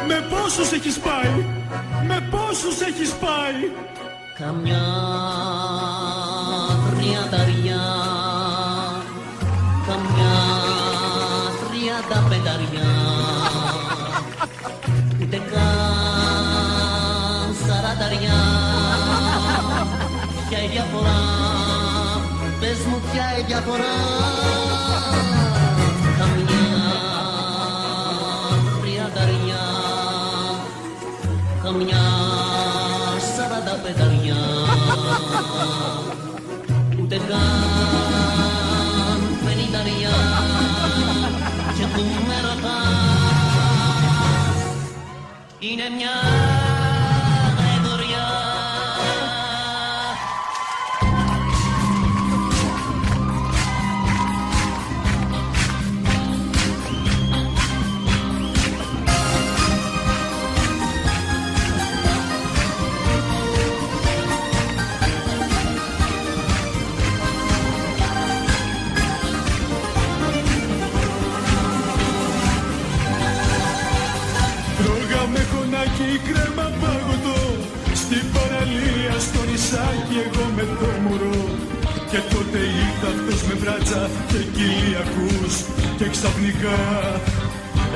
Με πόσους έχεις πάει, με πόσους έχεις πάει? Καμιά τριανταριά, καμιά 35αριά, ούτε καν 40αριά. Ποια η διαφορά, πες μου ποια η διαφορά? Καμιά τριανταριά, καμιά 45αριά, ούτε καν 50αριά. Και του με ρωτάς, είναι μια γρηγοριά. Και κρέμα παγωτό στην παραλία στο νησάκι, εγώ με το μωρό. Και τότε ήρθε αυτός με μπράτσα και κοιλιακούς και ξαφνικά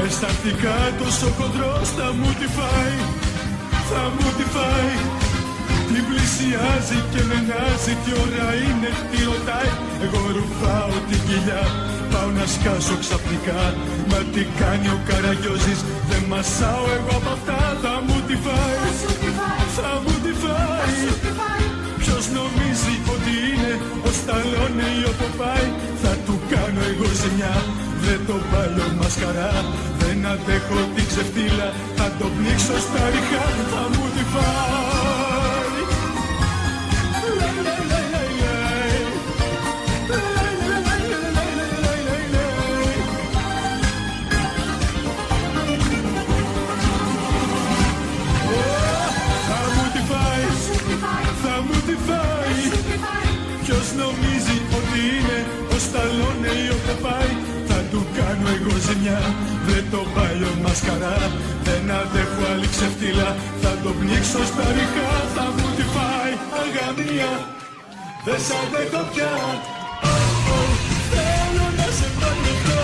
αισθαντικά τόσο χοντρός θα μου τη φάει, θα μου τη φάει. Την πλησιάζει και με νοιάζει, τι ώρα είναι, τι ρωτάει. Εγώ ρουφάω την κοιλιά, πάω να σκάσω ξαφνικά. Μα τι κάνει ο Καραγιώζης, δεν μασάω εγώ από αυτά. Θα μου τη φάει, θα μου τη φάει. Ποιος νομίζει ότι είναι ο Σταλόνε ή ο Ποπάι? Θα του κάνω εγώ ζημιά, βρε το παλιό μασκαρά. Δεν αντέχω την ξεφτύλα, θα το πνίξω στα ριχά. Θα μου τη φάει. Ποιος νομίζει ότι είναι ο Σταλόνε ή ο Ποπάι? Θα του κάνω εγώ ζημιά, βρε το παλιό μασκαρά. Δεν αντέχω άλλη ξεφτύλα, θα το πνίξω στα ριχά. Θα μου τη φάει αγαμία, δεν σ' αντέχω πια. Θέλω να σε παντρευτώ.